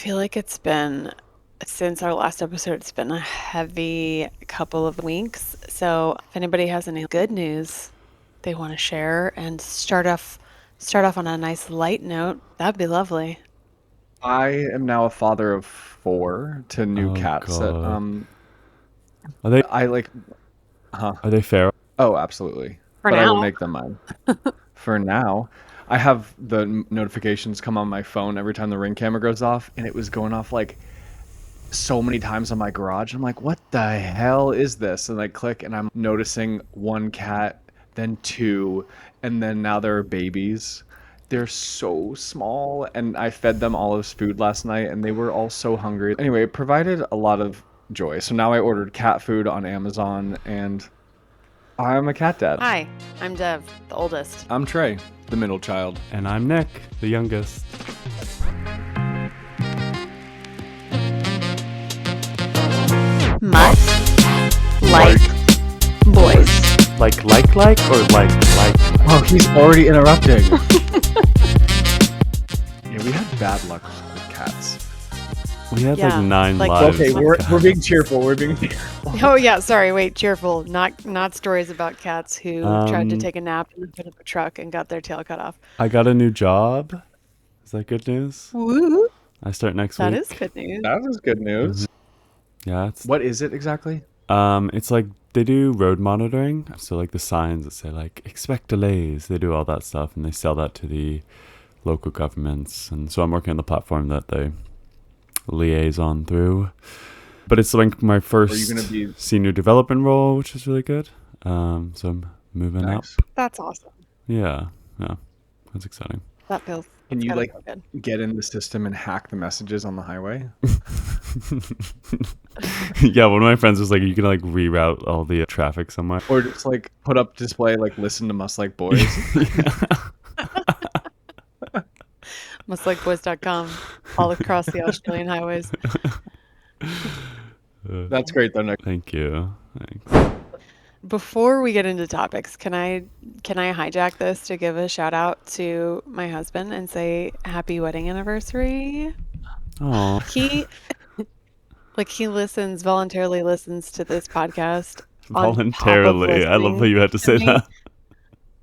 feel like it's been, since our last episode, it's been a heavy couple of weeks. So if anybody has any good news they want to share and start off on a nice light note, that'd be lovely. I am now a father of four to new Oh cats that God. Are they I like. Huh? are they feral? Oh, absolutely. For But I will now. make them mine. For now, I have the notifications come on my phone every time the Ring camera goes off, and it was going off like so many times on my garage. I'm like, what the hell is this? And I click, and I'm noticing one cat, then two, and then now there are babies. They're so small, and I fed them olives food last night, and they were all so hungry. Anyway, it provided a lot of joy. So now I ordered cat food on Amazon, and I'm a cat dad. Hi, I'm Dev, the oldest. I'm Trey, the middle child. And I'm Nick, the youngest. Mutt, like, boys. Like or like? Oh, he's already interrupting. Yeah, we had bad luck with cats. We had Yeah, like 9 like- lives. Okay, with we're cats. being cheerful. We're being cheerful. Oh yeah, sorry, wait, cheerful. Not stories about cats who tried to Um, take a nap in the hood of a truck and got their tail cut off. I got a new job. Is that good news? Woo! I start next That week. is good news. That is good news. Yeah, it's What is it exactly? it's like they do road monitoring. So like the signs that say like expect delays, they do all that stuff and they sell that to the local governments. And so I'm working on the platform that they liaison through. But it's like my first gonna be- senior development role, which is really good. So I'm moving Nice. up. That's awesome. Yeah, that's exciting. That feels. Can it's you gotta like feel good. get in the system and hack the messages on the highway? Yeah, one of my friends was like, you can like reroute all the traffic somewhere. Or just like put up display like listen to Must Like Boys? Mustlikeboys.com, all across the Australian highways. That's great though, Nick. Thank you. Thanks. Before we get into topics, can I hijack this to give a shout out to my husband and say happy wedding anniversary? Oh, He he voluntarily listens to this podcast on top of voluntarily. I love how listening you had to say me. that.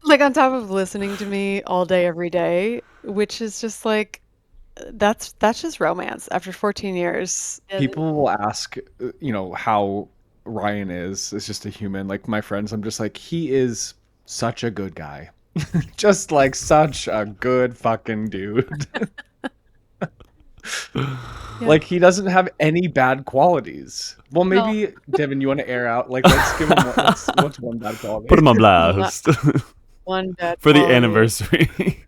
Like on top of listening to me all day every day, which is just like that's just romance after 14 years. And People will ask, how Ryan is. It's just a human. Like my friends, I'm just like, he is such a good guy. Just like such a good fucking dude. Like he doesn't have any bad qualities. Well, maybe Devin, you want to air out? Like, let's give him what's one bad quality? Put him on blast one bad for the quality. anniversary.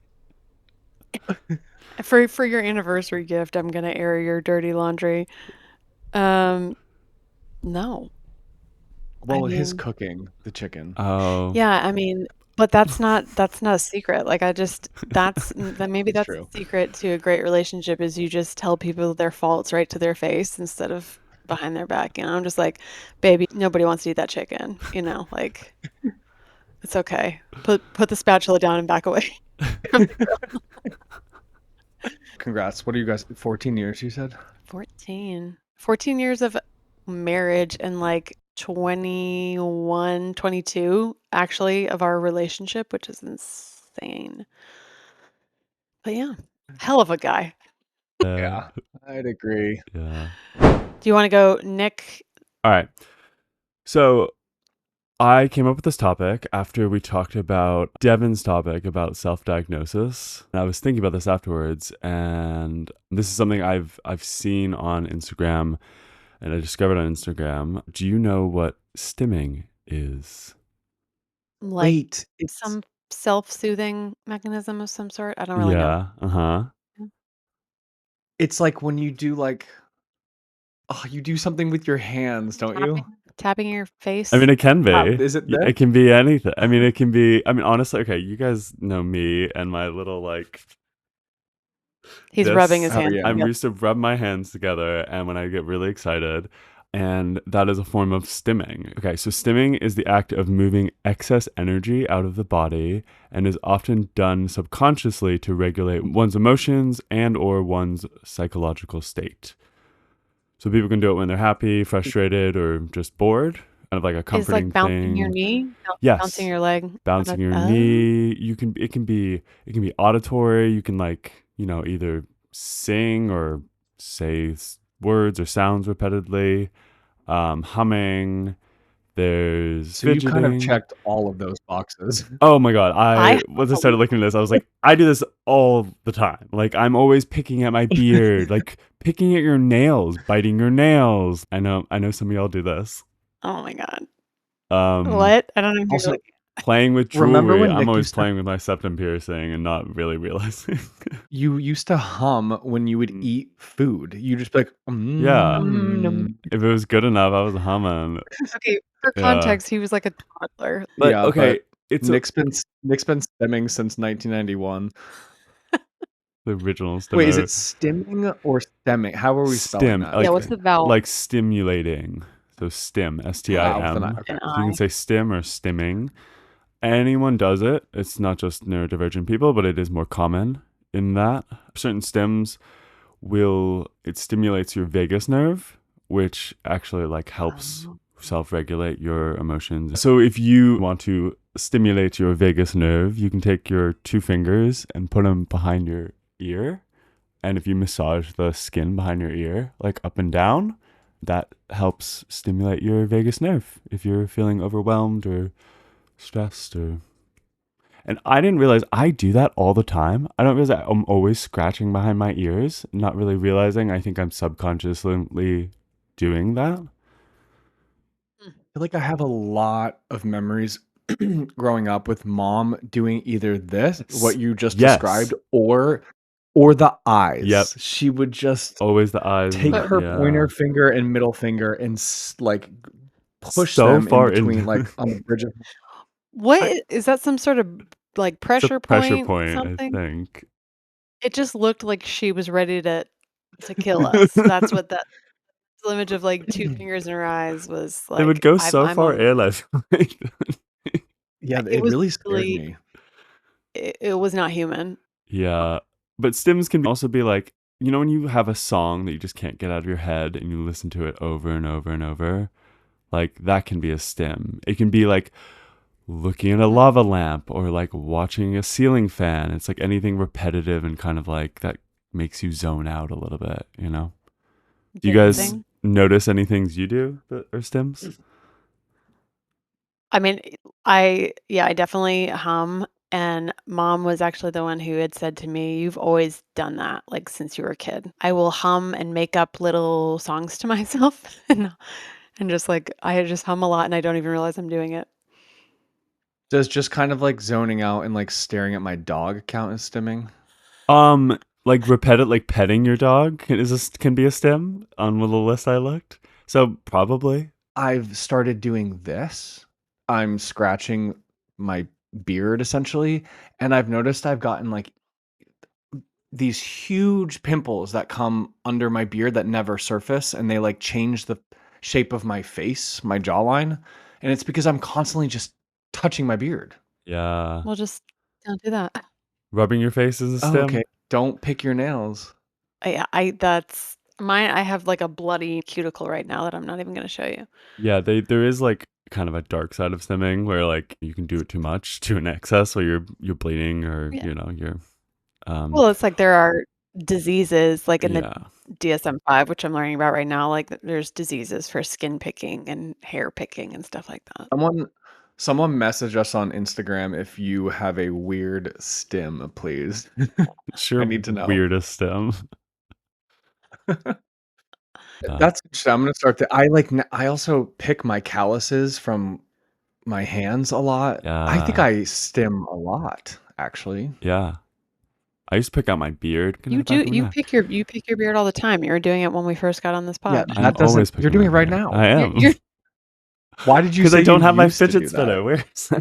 For your anniversary gift, I'm gonna air your dirty laundry. No. Well, I his mean- cooking, the chicken. Oh, Yeah, I mean, but that's not a secret. Like maybe that's true. the secret to a great relationship is you just tell people their faults right to their face instead of behind their back. I'm just like, baby, nobody wants to eat that chicken. Like it's okay. Put the spatula down and back away. Congrats. What are you guys? 14 years, you said? 14 years of marriage and like 21, 22 actually of our relationship, which is insane. But yeah, hell of a guy. Yeah, I'd agree. yeah. Do you want to go, Nick? All right. So I came up with this topic after we talked about Devin's topic about self-diagnosis. And I was thinking about this afterwards, and this is something I've seen on Instagram, and I discovered on Instagram. Do you know what stimming is? Like Wait, it's some self-soothing mechanism of some sort? I don't really know. Yeah. Uh-huh. it's like when you do like, oh, you do something with your hands, don't you? Tapping your face. I mean, it can be. Is it Yeah, this? it can be anything. I mean, it can be. I mean, honestly, okay, you guys know me and my little like. He's this. rubbing his Oh, hands. yeah. I'm together. used to rub my hands together, and when I get really excited, and that is a form of stimming. Okay, so stimming is the act of moving excess energy out of the body and is often done subconsciously to regulate one's emotions and or one's psychological state. So people can do it when they're happy, frustrated, or just bored. Kind of like a Is like comforting bouncing your thing. knee, bouncing Yes, your leg on bouncing a your oh. knee. It can be auditory. You can either sing or say words or sounds repeatedly. Humming. There's So you kind of fidgeting. checked all of those boxes. Oh my god! I hum Once I a started looking at this, I was like, I do this all the time. Like I'm always picking at my beard, like picking at your nails, biting your nails. I know some of y'all do this. Oh my god. Um, What? I don't know who you're Also, looking playing with remember jewelry. when I'm Nick always used to playing with my septum piercing and not really realizing. you used to hum when you would eat food? You just be like, Yeah, num if it was good enough, I was humming. Okay, for Yeah, context, he was like a toddler. but Yeah, okay, but it's a, Nick's been stemming since 1991. the original Wait, is stimmer. it stimming or stemming? How are we spelling Stim, that? Yeah, what's the vowel? like stimulating. So stim, Wow, with an I. STIM. Okay. An So you can I? say stim or stimming. Anyone does it. It's not just neurodivergent people, but it is more common in that. Certain stims it stimulates your vagus nerve, which actually like helps Oh. self-regulate your emotions. So if you want to stimulate your vagus nerve, you can take your two fingers and put them behind your ear. And if you massage the skin behind your ear, like up and down, that helps stimulate your vagus nerve if you're feeling overwhelmed or stressed or. And I didn't realize I do that all the time. I don't realize I'm always scratching behind my ears, not really realizing I think I'm subconsciously doing that. Hmm. I feel like I have a lot of memories growing up with mom doing either this, what you just Yes. described, or the Yep. eyes. She would just Always the eyes. take But her pointer Yeah. finger and middle finger and like push So them in far between, in. like on the bridge of. I is that some sort of, like, It's a pressure pressure point, point, I something? think. It just looked like she was ready to kill us. That's what that image of, like, 2 fingers in her eyes was They would like, go I'm so I'm far over in, I feel like. Yeah, it it was really scared really me. it was not human. Yeah. But stims can also be like, when you have a song that you just can't get out of your head and you listen to it over and over and over, like that can be a stim. It can be like looking at a Hmm. lava lamp or like watching a ceiling fan. It's like anything repetitive and kind of like that makes you zone out a little bit, you know? Do you guys Dancing. notice any things you do that are stims? I mean, I definitely hum, and mom was actually the one who had said to me, "You've always done that, like, since you were a kid." I will hum and make up little songs to myself and just, like, I just hum a lot, and I don't even realize I'm doing it. Does just kind of like zoning out and like staring at my dog count as stimming? Um, like petting your dog can be a stim on the list I looked. So probably. I've started doing this. I'm scratching my beard essentially, and I've noticed I've gotten like these huge pimples that come under my beard that never surface, and they like change the shape of my face, my jawline, and it's because I'm constantly just touching my beard. Yeah. Well, just don't do that. Rubbing your face is a Oh, okay. stim. Don't pick your nails. I that's mine. I have, like, a bloody cuticle right now that I'm not even gonna show you. Yeah, there is like kind of a dark side of stimming where like you can do it too much to an excess where you're bleeding or Yeah. you're um Well, it's like there are diseases, like in the yeah. DSM-5, which I'm learning about right now, like, there's diseases for skin picking and hair picking and stuff like that. Someone someone message us on Instagram if you have a weird stim, please. I Sure, need to know. weirdest stim. Yeah. That's interesting. I'm gonna start to I like I also pick my calluses from my hands a lot. I think Yeah. I stim a lot, actually. Yeah. I used to pick out my beard, kind of the back of my neck. You pick your beard all the time. You were doing it when we first got on this Yeah, pod. I'm that doesn't always you're picking doing my it right beard. now. I am. You're Why did you Because I say you don't have my used to fidget do that? spinner. Where's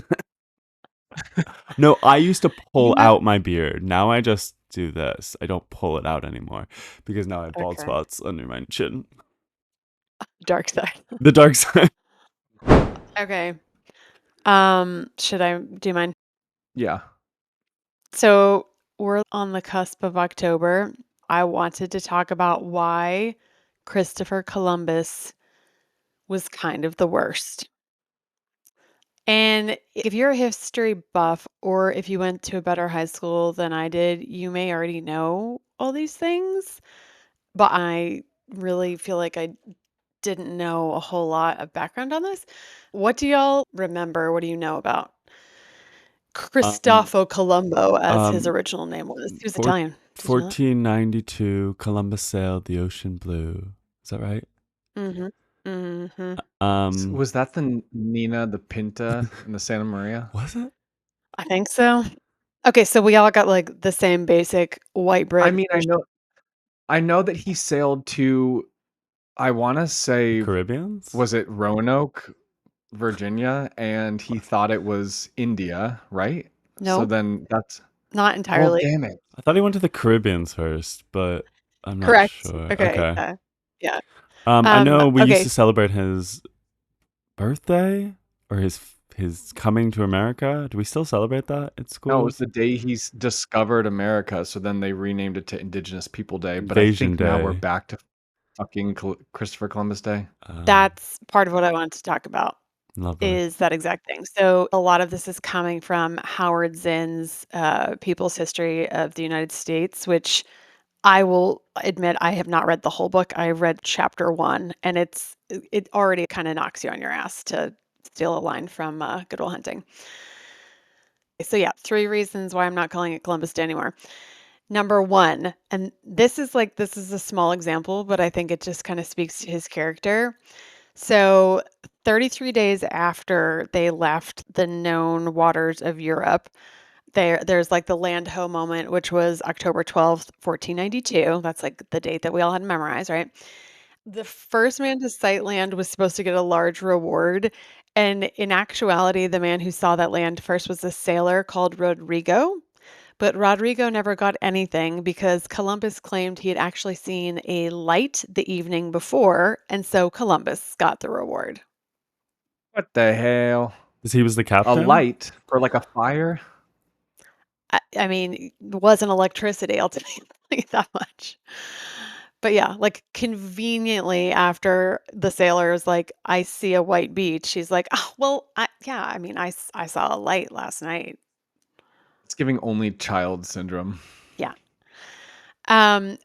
No, I used to you pull have out my beard. Now I just do this. I don't pull it out anymore because now I have bald okay. spots under my chin. Dark side. The dark side. Okay. Should I do mine? Yeah. So we're on the cusp of October. I wanted to talk about why Christopher Columbus was kind of the worst. And if you're a history buff, or if you went to a better high school than I did, you may already know all these things. But I really feel like I didn't know a whole lot of background on this. What do y'all remember? What do you know about Um, Cristoforo Colombo, as his um, original name was? He was four, Italian. Did you know that? 1492, Columbus sailed the ocean blue. Is that right? Mhm. Mhm. Um, Was that the Nina, the Pinta, and the Santa Maria? was it? I think so. Okay, so we all got, like, the same basic white I bread mean, version. I know that he sailed to, I wanna The say, Caribbeans? was it Roanoke, Virginia, and he thought it was India, right? So Nope, then that's, not well, entirely. damn it. I thought he went to the Caribbeans first, but I'm not Correct. sure. Okay, Okay. yeah. Yeah. I know we used Okay, to celebrate his birthday or his coming to America. Do we still celebrate that at No, it was schools? the day he's discovered America, so then they renamed it to Indigenous People Day, but I Invasion think now we're Day. back to fucking Christopher Columbus Day. that's part of what I wanted to talk about, Lovely. is that exact thing. So a lot of this is coming from Howard Zinn's, People's History of the United States, which I will admit I have not read the whole book. I read chapter 1, and it already kinda knocks you on your ass, to steal a line from, Good Will Hunting. So yeah, 3 reasons why I'm not calling it Columbus Day anymore. Number 1, and this is a small example, but I think it just kinda speaks to his character. So 33 days after they left the known waters of Europe, there's, like, the land ho moment, which was October 12th, 1492. That's, like, the date that we all had memorized, right? The first man to sight land was supposed to get a large reward, and in actuality, the man who saw that land first was a sailor called Rodrigo, but Rodrigo never got anything because Columbus claimed he had actually seen a light the evening before, and so Columbus got the reward. What the hell? Because he was the A captain? light for, like, a fire? I mean, it wasn't electricity, I'll tell you that much. But yeah, like, conveniently after the sailor is like, "I see a white beach," he's like, "Oh, well, I mean, I saw a light last night." It's giving only child syndrome. Yeah.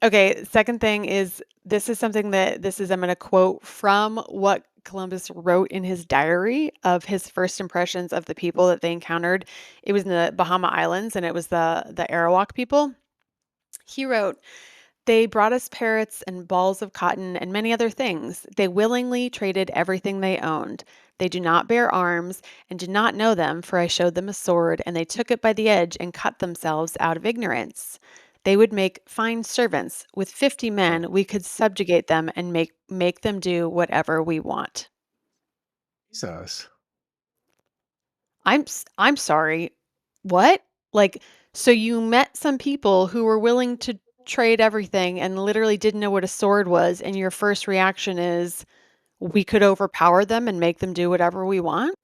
Okay, second thing is, this is something that this is I'm gonna quote from what Columbus wrote in his diary of his first impressions of the people that they encountered. It was in the Bahama Islands, and it was the Arawak people. He wrote, "They brought us parrots and balls of cotton and many other things. They willingly traded everything they owned. They do not bear arms and did not know them, for I showed them a sword, and they took it by the edge and cut themselves out of ignorance. They would make fine servants. With 50 men, we could subjugate them and make them do whatever we want." Jesus. I'm sorry. What? Like, so you met some people who were willing to trade everything and literally didn't know what a sword was, and your first reaction is, "We could overpower them and make them do whatever we want?"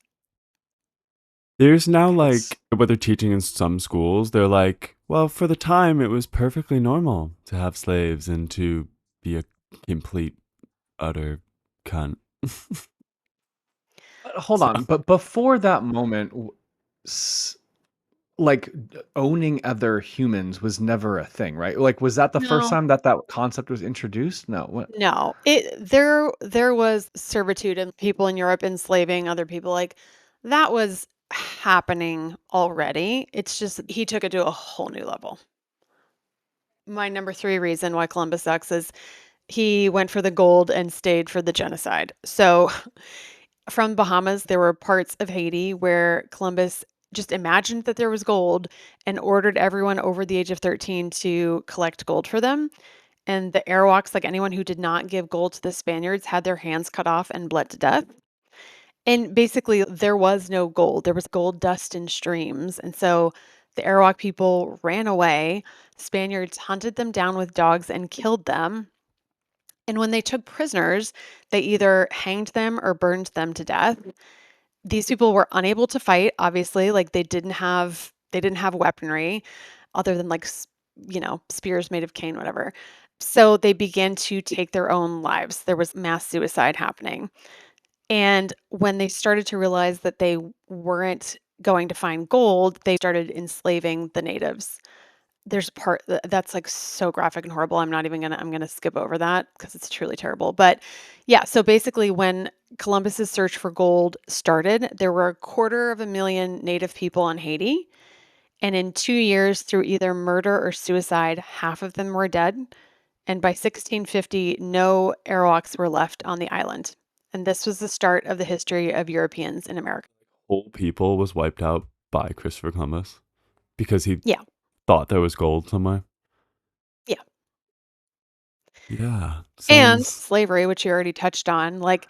There's now That's like what they're teaching in some schools. They're like, well, for the time, it was perfectly normal to have slaves and to be a complete, utter cunt. hold So on, but before that moment, s like, owning other humans was never a thing, right? Like, was that the first No. time that that concept was introduced? No, what? No. There was servitude and people in Europe enslaving other people, like, that was happening already. It's just he took it to a whole new level. My number 3 reason why Columbus sucks is he went for the gold and stayed for the genocide. So, from Bahamas, there were parts of Haiti where Columbus just imagined that there was gold and ordered everyone over the age of 13 to collect gold for them. And the Arawaks, like anyone who did not give gold to the Spaniards, had their hands cut off and bled to death. And basically, there was no gold. There was gold dust in streams. And so the Arawak people ran away. Spaniards hunted them down with dogs and killed them. And when they took prisoners, they either hanged them or burned them to death. These people were unable to fight, obviously, like they didn't have weaponry other than like spears made of cane, whatever. So they began to take their own lives. There was mass suicide happening. And when they started to realize that they weren't going to find gold, they started enslaving the natives. There's a part that's like so graphic and horrible. I'm going to skip over that because it's truly terrible. But yeah, so basically when Columbus's search for gold started, there were 250,000 native people on Haiti, and in 2 years through either murder or suicide, half of them were dead, and by 1650 no Arawaks were left on the island. And this was the start of the history of Europeans in America. Whole people was wiped out by Christopher Columbus because he Yeah. thought there was gold somewhere. Yeah. Yeah, And sounds slavery, which you already touched on, like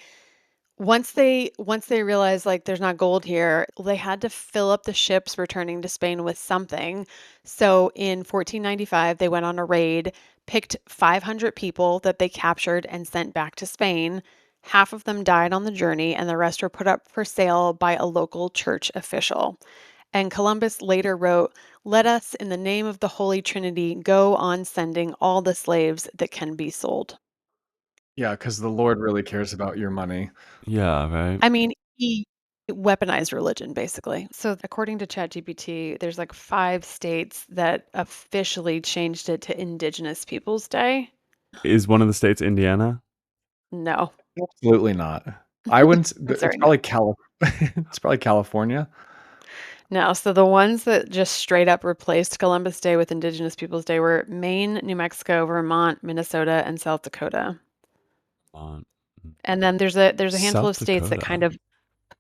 once they realized like there's not gold here, they had to fill up the ships returning to Spain with something. So in 1495, they went on a raid, picked 500 people that they captured and sent back to Spain. Half of them died on the journey, and the rest were put up for sale by a local church official. And Columbus later wrote, "Let us, in the name of the Holy Trinity, go on sending all the slaves that can be sold." Yeah, because the Lord really cares about your money. yeah, right? I mean, he weaponized religion, basically. So according to ChatGPT, there's like 5 states that officially changed it to Indigenous Peoples Day. Is one of the states Indiana? No, Absolutely not. I wouldn't. I'm It's sorry, no. probably It's probably California. No, so the ones that just straight up replaced Columbus Day with Indigenous Peoples Day were Maine, New Mexico, Vermont, Minnesota, and South Dakota. On And then there's a handful South of states that kind Dakota.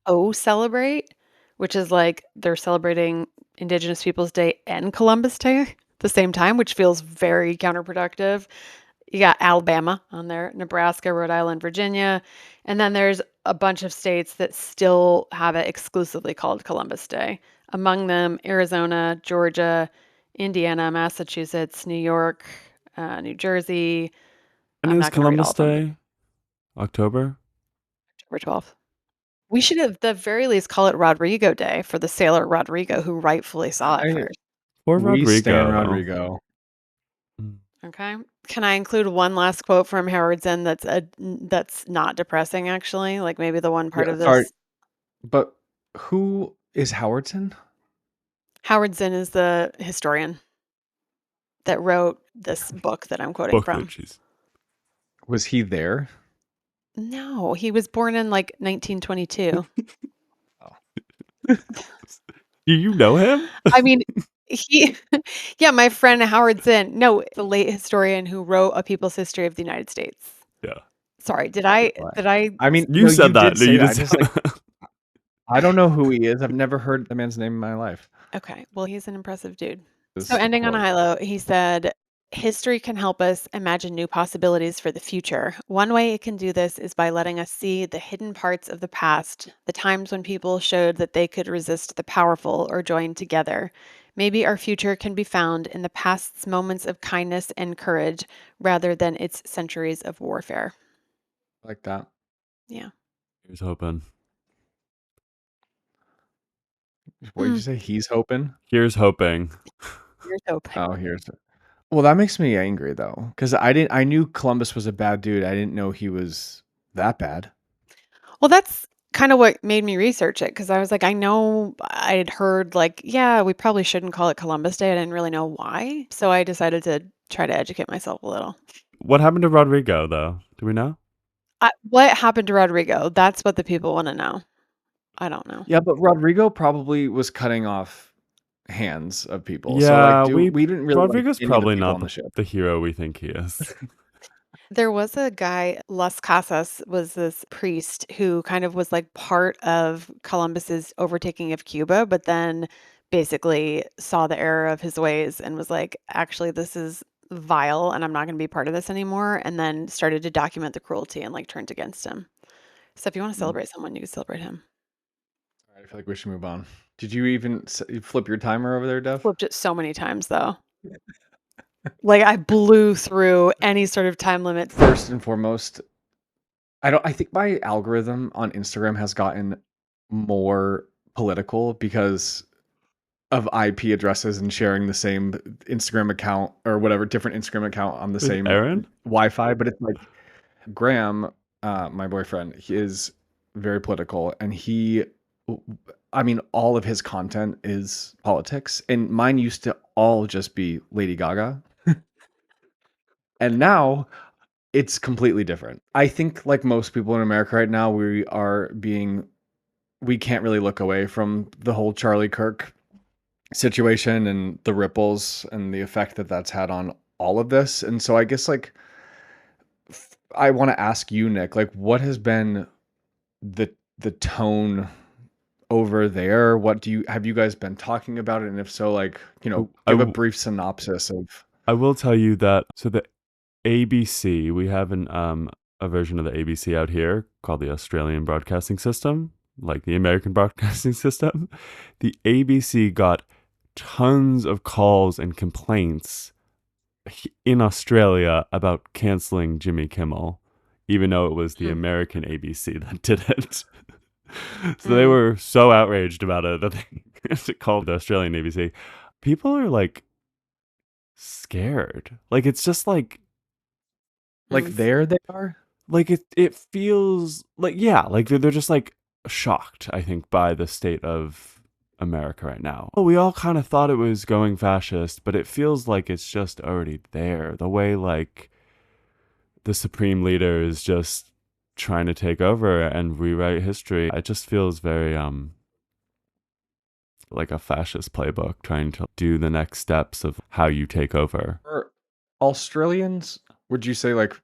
of celebrate, which is like they're celebrating Indigenous Peoples Day and Columbus Day at the same time, which feels very counterproductive. You got Alabama on there, Nebraska, Rhode Island, Virginia, and then there's a bunch of states that still have it exclusively called Columbus Day. Among them, Arizona, Georgia, Indiana, Massachusetts, New York, New Jersey. And I'm is not going to read all Columbus of them. Day October? October 12th. We should at the very least call it Rodrigo Day for the sailor Rodrigo who rightfully saw it I first. Or We stand Rodrigo? Rodrigo. Mm. Okay. Can I include one last quote from Howard Zinn that's not depressing actually? Like maybe the one Yeah, part of sorry, this. but who is Howardson? Howard Zinn is the historian that wrote this book that I'm quoting Book that from. she's. Was he there? No, he was born in like 1922. Oh. Do you know him? I mean, he yeah, my friend Howard Zinn. No, the late historian who wrote A People's History of the United States. Yeah. Sorry, did I What? did I I mean, You no, you said that. did No, say you that. did I say just like that. I don't know who he is. I've never heard the man's name in my life. Okay, well, he's an impressive dude. So This ending on a quote. high note, he said, "History can help us imagine new possibilities for the future. One way it can do this is by letting us see the hidden parts of the past, the times when people showed that they could resist the powerful or join together. Maybe our future can be found in the past's moments of kindness and courage rather than its centuries of warfare." Like that. Yeah. Here's hoping. What did Mm, you say? He's hoping? Here's hoping. here's hoping. Oh, here's well, that makes me angry though, because I knew Columbus was a bad dude. I didn't know he was that bad. Well, that's kind of what made me research it because I was like, I know I had heard, like, yeah, we probably shouldn't call it Columbus Day. I didn't really know why. So I decided to try to educate myself a little. What happened to Rodrigo, though? Do we know? What happened to Rodrigo? That's what the people want to know. I don't know. Yeah, but Rodrigo probably was cutting off hands of people. So like, Yeah, do we didn't really like Rodrigo's any of the probably people not on the ship. the hero we think he is. There was a guy, Las Casas was this priest who kind of was like part of Columbus's overtaking of Cuba, but then basically saw the error of his ways and was like, actually, this is vile and I'm not going to be part of this anymore. And then started to document the cruelty and like turned against him. So if you want to Mm. celebrate someone, you can celebrate him. All right, I feel like we should move on. Did you even flip your timer over there, Dev? Flipped it so many times though. Like, I blew through any sort of time limit. First and foremost, I think my algorithm on Instagram has gotten more political because of IP addresses and sharing the same Instagram account or whatever different Instagram account on the With same Aaron? Wi-Fi. But it's like Graham, my boyfriend, he is very political, and I mean, all of his content is politics, and mine used to all just be Lady Gaga, and now it's completely different. I think, like most people in America right now, we can't really look away from the whole Charlie Kirk situation and the ripples and the effect that that's had on all of this. And so I guess like I want to ask you, Nick, like what has been the tone over there? What do you have you guys been talking about it? And if so, like, I, give a w- brief synopsis of I will tell you that so the ABC, we have a version of the ABC out here called the Australian Broadcasting System, like the American Broadcasting System. The ABC got tons of calls and complaints in Australia about canceling Jimmy Kimmel, even though it was the Hmm. American ABC that did it. So they Mm. were so outraged about it that they called the Australian ABC. People are like scared. Like it's just like Mm. there they are. like it feels like yeah, like they're just like shocked, I think, by the state of America right now. Well, we all kind of thought it was going fascist, but it feels like it's just already there. The way like the supreme leader is just trying to take over and rewrite history. It just feels very like a fascist playbook trying to do the next steps of how you take over. Are Australians, would you say like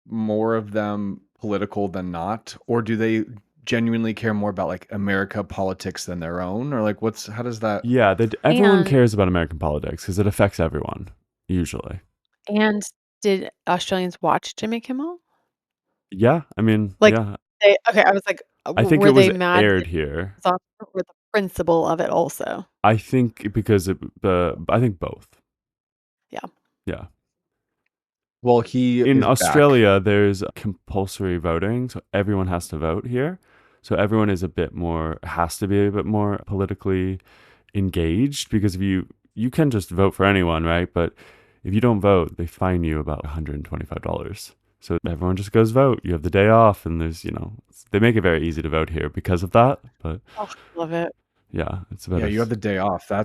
more of them political than not? Or do they genuinely care more about like America politics than their own? Or like how does that Yeah, everyone And cares about American politics because it affects everyone, usually. and did Australians watch Jimmy Kimmel? Yeah, I mean, Like, yeah. I was like, I think it were was they mad that aired it here. was off or the principle of it also? I think because I think both. Yeah. Yeah. well, he In is back. Australia, there's compulsory voting, so everyone has to vote here. So everyone is a bit more has to be a bit more politically engaged because if you can just vote for anyone, right? But if you don't vote, they fine you about $125. So everyone just goes vote. You have the day off, and they make it very easy to vote here because of that. But Oh, love it. yeah, it's about Yeah, a you have the day off. yeah.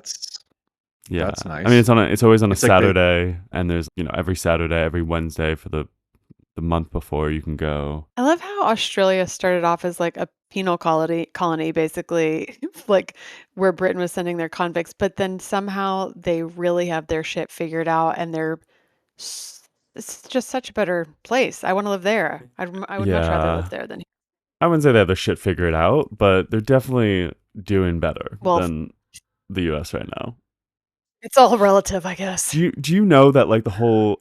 That's I mean, nice. it's always on a It's like they Saturday, and there's every Saturday, every Wednesday for the month before you can go. I love how Australia started off as like a penal colony basically, like where Britain was sending their convicts, but then somehow they really have their shit figured out and it's just such a better place. I want to live there. I would much rather live Yeah, there than here. I wouldn't say they have their shit figured out, but they're definitely doing better Well, than the U.S. right now. it's all relative, I guess. Do you know that like the whole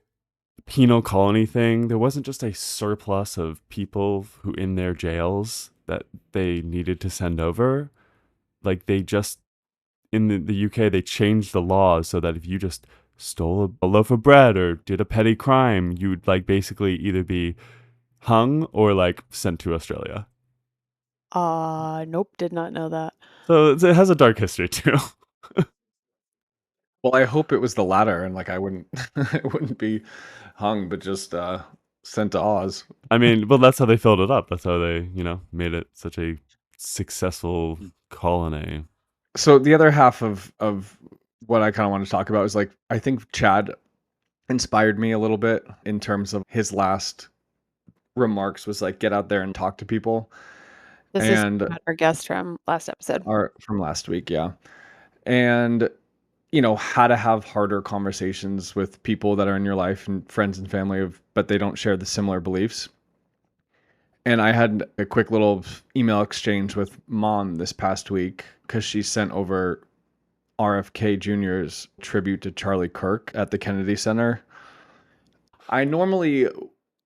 penal colony thing, there wasn't just a surplus of people who in their jails that they needed to send over? Like they just in the UK they changed the laws so that if you just stole a loaf of bread or did a petty crime, you would like basically either be hung or like sent to Australia. Nope, did not know that. So it has a dark history too. well, I hope it was the latter and like I wouldn't I wouldn't be hung but just sent to Oz. I mean, well, that's how they filled it up. That's how they, made it such a successful colony. So the other half of what I kind of want to talk about is like I think Chad inspired me a little bit in terms of his last remarks was like get out there and talk to people This is and our guest from last episode. our from last week, yeah. And how to have harder conversations with people that are in your life and friends and family but they don't share the similar beliefs. And I had a quick little email exchange with mom this past week because she sent over RFK Jr.'s tribute to Charlie Kirk at the Kennedy Center. I normally,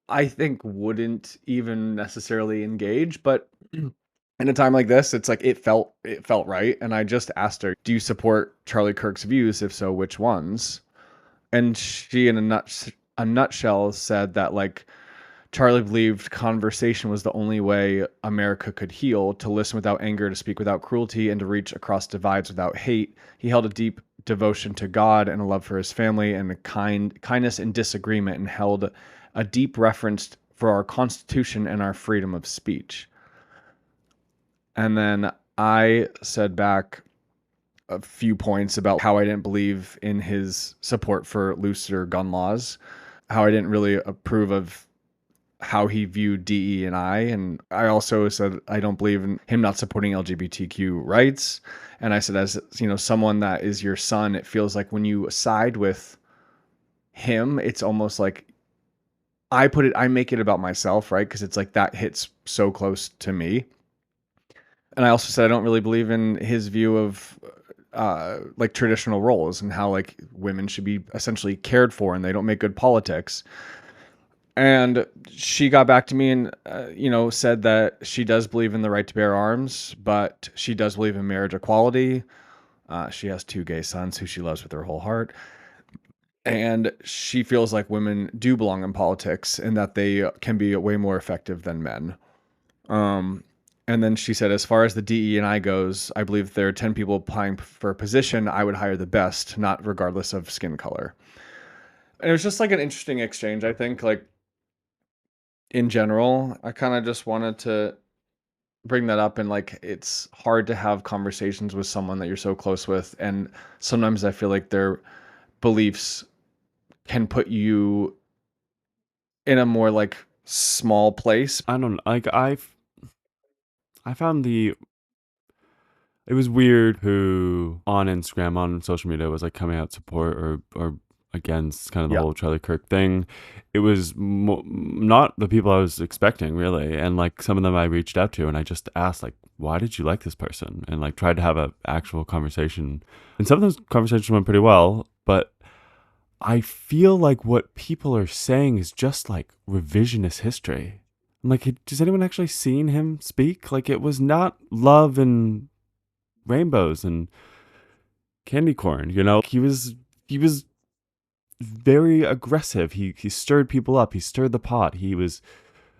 I think, wouldn't even necessarily engage, but in a time like this, it's like it felt right. And I just asked her, "Do you support Charlie Kirk's views? If so, which ones?" And she, in a nutshell, said that like Charlie believed conversation was the only way America could heal, to listen without anger, to speak without cruelty, and to reach across divides without hate. He held a deep devotion to God and a love for his family, and a kindness in disagreement, and held a deep reverence for our Constitution and our freedom of speech. And then I said back a few points about how I didn't believe in his support for looser gun laws, how I didn't really approve of how he viewed DE&I, and I also said I don't believe in him not supporting LGBTQ rights. And I said, as you know, someone that is your son, it feels like when you side with him, it's almost like I make it about myself, right? Because it's like that hits so close to me. And I also said I don't really believe in his view of like traditional roles and how like women should be essentially cared for and they don't make good politics. And she got back to me and, said that she does believe in the right to bear arms, but she does believe in marriage equality. She has 2 gay sons who she loves with her whole heart. And she feels like women do belong in politics and that they can be way more effective than men. And then she said, as far as the DE&I goes, I believe if there are 10 people applying for a position, I would hire the best, not regardless of skin color. And it was just like an interesting exchange, I think, like in general. I kind of just wanted to bring that up, and like it's hard to have conversations with someone that you're so close with, and sometimes I feel like their beliefs can put you in a more like small place. I don't like I found it was weird who on Instagram, on social media, was like coming out support or against kind of the Yeah. whole Charlie Kirk thing. It was not the people I was expecting, really. And like some of them I reached out to and I just asked, like, why did you like this person? And like tried to have an actual conversation. And some of those conversations went pretty well, but I feel like what people are saying is just like revisionist history. I'm like, has anyone actually seen him speak? Like, it was not love and rainbows and candy corn, he was very aggressive. He stirred people up, he stirred the pot, he was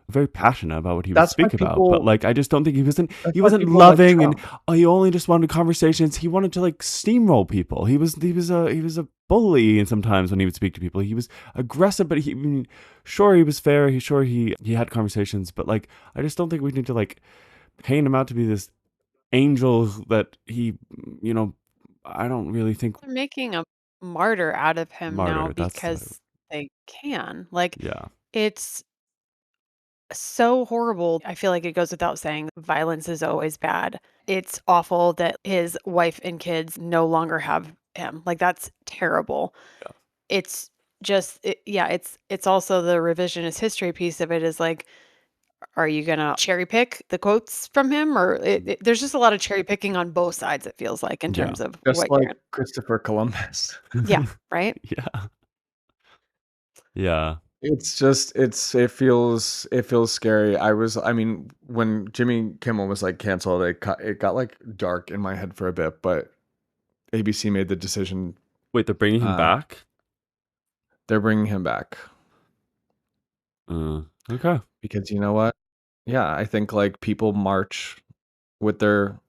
very passionate about what he would That's why speak about. But people like, I just don't think he wasn't that's he why wasn't people like loving, and Trump. he only just wanted conversations. He wanted to like steamroll people. He was a bully, and sometimes when he would speak to people he was aggressive, but sure, he was fair, he had conversations, but like, I just don't think we need to like paint him out to be this angel that you know I don't really think. They're making a martyr out of him now Martyr, that's the because they can. Like, yeah. it's so horrible. I feel like it goes without saying, violence is always bad. It's awful that his wife and kids no longer have him. Like, that's terrible. Yeah. It's just yeah, it's also the revisionist history piece of it is like, are you gonna cherry pick the quotes from him, or there's just a lot of cherry picking on both sides, it feels like, in Yeah. terms of Just what you're like gonna. Christopher Columbus. Yeah, right? Yeah. Yeah. It feels scary. I mean, when Jimmy Kimmel was like canceled, it got like dark in my head for a bit, but ABC made the decision. Wait, they're bringing him Uh, back? they're bringing him back Okay. because you know what? Yeah, I think like people march with their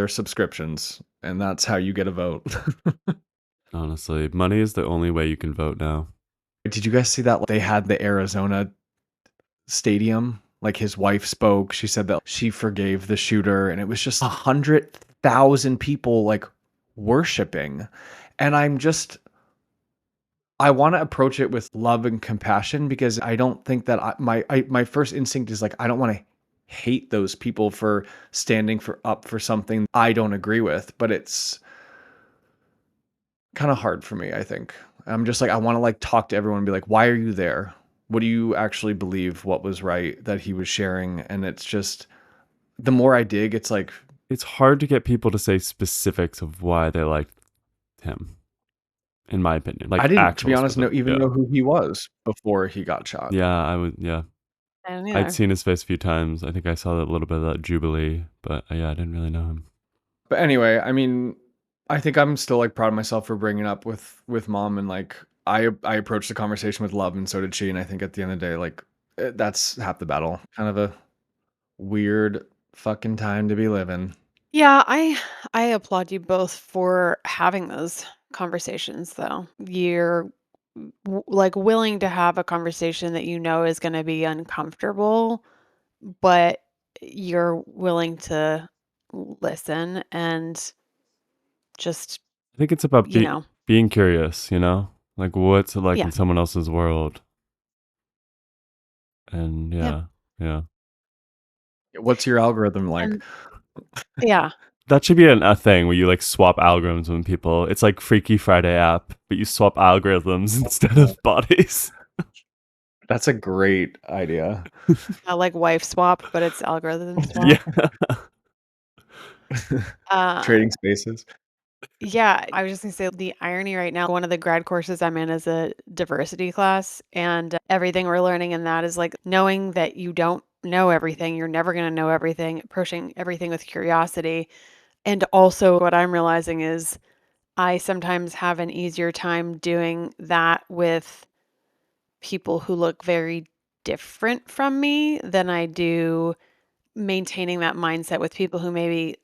subscriptions, and that's how you get a vote. Honestly, money is the only way you can vote now. Did you guys see that they had the Arizona stadium? Like his wife spoke. She said that she forgave the shooter, and it was just 100,000 people like worshiping. And I want to approach it with love and compassion, because I don't think that my first instinct is like I don't want to hate those people for standing up for something I don't agree with, but it's kind of hard for me, I think. I'm just like I want to like talk to everyone and be like, why are you there? What do you actually believe what was right that he was sharing? And it's just the more I dig, it's like It's hard to get people to say specifics of why they liked him, in my opinion. Like I didn't, to be actual honest, specific. even Yeah. know who he was before he got shot. Yeah, I would. Yeah. I don't I'd either. seen his face a few times. I think I saw a little bit of that Jubilee, but yeah, I didn't really know him. But anyway, I mean, I think I'm still like proud of myself for bringing up with mom, and like I approached the conversation with love, and so did she. And I think at the end of the day, like that's half the battle. Kind of a weird fucking time to be living. Yeah, I applaud you both for having those conversations though. You're like willing to have a conversation that you know is going to be uncomfortable, but you're willing to listen and just, I think it's about you know, being curious, like what's it like yeah. in someone else's world. And Yeah. yeah. What's your algorithm like? And yeah. That should be a thing where you like swap algorithms with people. It's like Freaky Friday app, but you swap algorithms instead of bodies. That's a great idea. Like wife swap, but it's algorithm swap. Yeah. Uh, Trading spaces. yeah, I was just gonna say the irony right now, one of the grad courses I'm in is a diversity class, and everything we're learning in that is like knowing that you don't know everything, you're never gonna know everything, approaching everything with curiosity. And also what I'm realizing is I sometimes have an easier time doing that with people who look very different from me than I do maintaining that mindset with people who maybe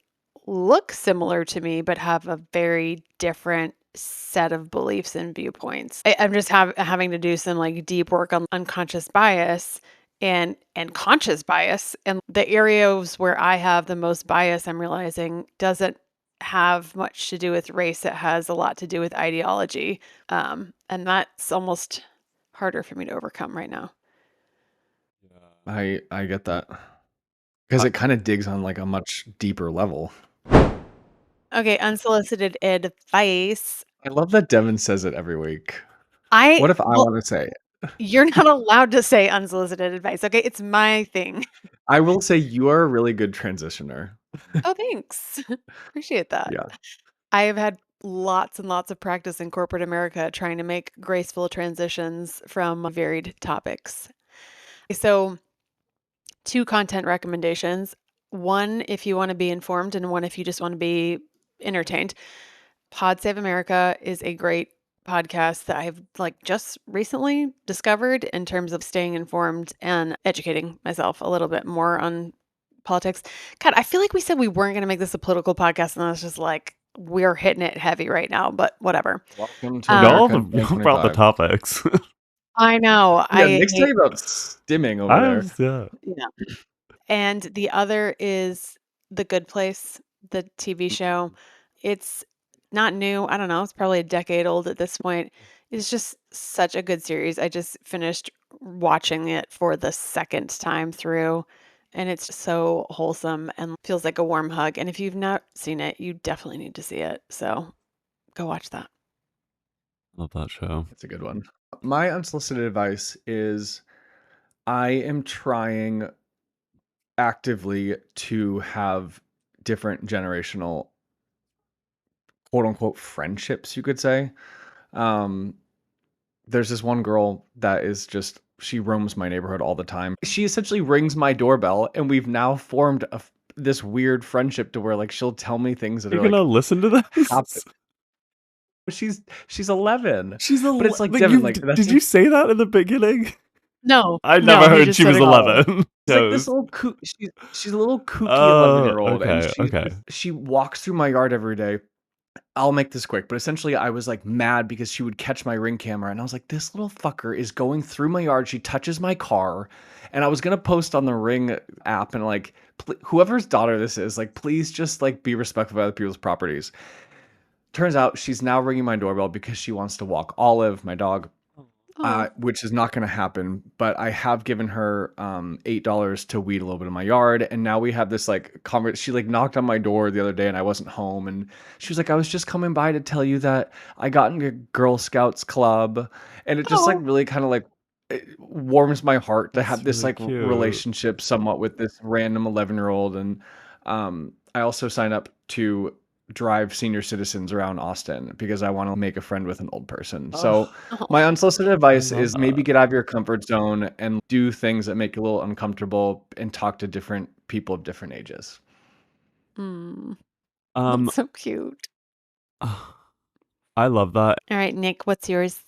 look similar to me but have a very different set of beliefs and viewpoints. I'm just having to do some like deep work on unconscious bias and conscious bias, and the areas where I have the most bias I'm realizing doesn't have much to do with race. It has a lot to do with ideology, and that's almost harder for me to overcome right now. I get that. Because it kind of digs on like a much deeper level. Okay, unsolicited advice. I love that Devin says it every week. I What if I well, want to say it? you're not allowed to say unsolicited advice, okay? It's my thing. I will say you are a really good transitioner. Oh, thanks. Appreciate that. Yeah. I have had lots and lots of practice in corporate America trying to make graceful transitions from varied topics. So, two content recommendations. One, if you want to be informed, and one, if you just want to be entertained. Pod Save America is a great podcast that I've like just recently discovered in terms of staying informed and educating myself a little bit more on politics. God, I feel like we said we weren't going to make this a political podcast, and I was just like, we're hitting it heavy right now, but whatever. Welcome to Y'all, America y'all brought the 2025. topics. I know. Yeah, Nick's talking about stimming over there. Yeah. And the other is The Good Place, the TV show. It's not new. I don't know. It's probably a decade old at this point. It's just such a good series. I just finished watching it for the second time through, and it's so wholesome and feels like a warm hug. And if you've not seen it, you definitely need to see it. So go watch that. Love that show. It's a good one. My unsolicited advice is I am trying actively to have different generational quote unquote friendships, you could say. Um, there's this one girl that is just she roams my neighborhood all the time. She essentially rings my doorbell, and we've now formed this weird friendship to where like she'll tell me things that You're are gonna like listen to happen. this? She's 11. She's But it's like but Devin, like that's did you say that in the beginning? No, I no, never he heard just she said was it. 11. She's like this little she's a little kooky Oh, 11-year-old, and okay. she walks through my yard every day. I'll make this quick, but essentially I was like mad because she would catch my Ring camera, and I was like, this little fucker is going through my yard. She touches my car, and I was gonna post on the Ring app and like whoever's daughter this is, like please just like be respectful of other people's properties. Turns out she's now ringing my doorbell because she wants to walk Olive, my dog, Oh, which is not going to happen. But I have given her $8 to weed a little bit in my yard, and now we have this like conversation. She like knocked on my door the other day, and I wasn't home, and she was like, "I was just coming by to tell you that I got in a Girl Scouts club," and it just like oh, really kind of like it warms my heart to That's have this really like cute. relationship somewhat with this random 11-year-old. And I also signed up to drive senior citizens around Austin because I want to make a friend with an old person. So oh. my unsolicited advice love is maybe that. get out of your comfort zone and do things that make you a little uncomfortable and talk to different people of different ages. Mm, Um, that's so cute. I love that. All right, Nick, what's yours?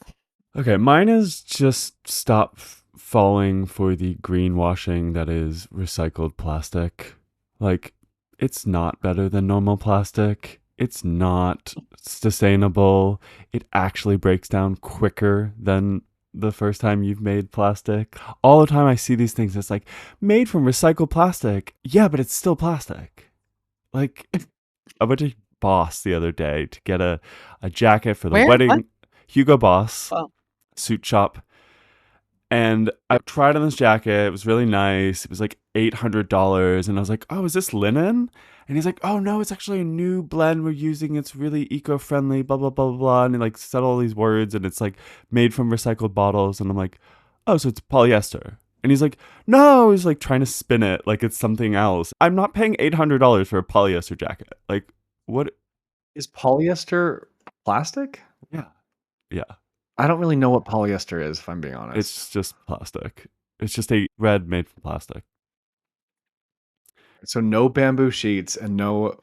Okay, mine is just stop falling for the greenwashing that is recycled plastic. Like, it's not better than normal plastic. It's not sustainable. It actually breaks down quicker than the first time you've made plastic. All the time I see these things, it's like, made from recycled plastic. Yeah, but it's still plastic. Like, I went to Boss the other day to get a jacket for the Where? What? wedding. Hugo Boss Oh, suit shop. And I tried on this jacket. It was really nice. It was like $800. And I was like, oh, is this linen? And he's like, oh, no, it's actually a new blend we're using. It's really eco-friendly, blah, blah, blah, blah, blah. And he like said all these words and it's like made from recycled bottles. And I'm like, oh, so it's polyester. And he's like, no, he's like trying to spin it like it's something else. I'm not paying $800 for a polyester jacket. Like, what? Is polyester plastic? Yeah. Yeah. I don't really know what polyester is, if I'm being honest. It's just plastic. It's just a thread made from plastic. So no bamboo sheets and no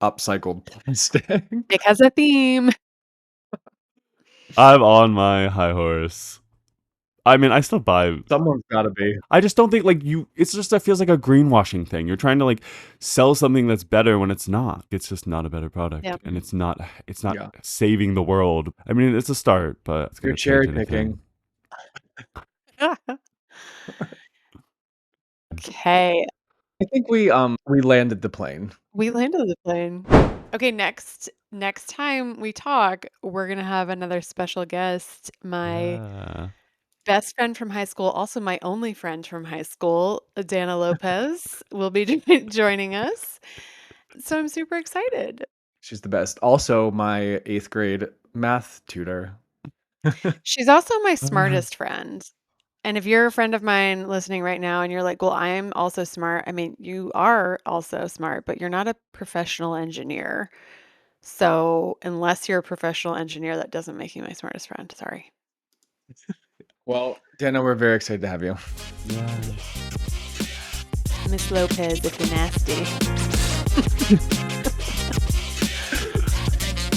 upcycled plastic. Nick has a theme. I'm on my high horse. I mean, I still buy. Someone's got to be. I just don't think like you. It's just that feels like a greenwashing thing. You're trying to like sell something that's better when it's not. It's just not a better product, Yeah. and it's not. It's not Yeah. saving the world. I mean, it's a start, but it's You're gonna cherry change anything. picking. Okay. I think we landed the plane. We landed the plane. Okay, next time we talk, we're gonna have another special guest. My Yeah. best friend from high school, also my only friend from high school, Dana Lopez, will be joining us. So I'm super excited. She's the best. Also, my 8th grade math tutor. She's also my smartest friend. And if you're a friend of mine listening right now and you're like, well, I'm also smart. I mean, you are also smart, but you're not a professional engineer. So unless you're a professional engineer, that doesn't make you my smartest friend. Sorry. Well, Dana, we're very excited to have you. Yeah. Miss Lopez, if you're nasty.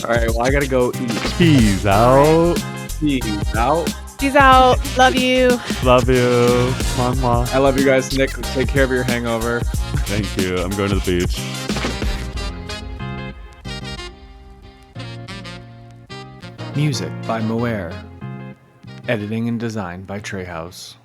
All right, well, I got to go eat. Peace out. Peace out. Peace out. Love you. Love you. Mama. I love you guys. Nick, take care of your hangover. Thank you. I'm going to the beach. Music by Moer. Editing and design by Treehouse.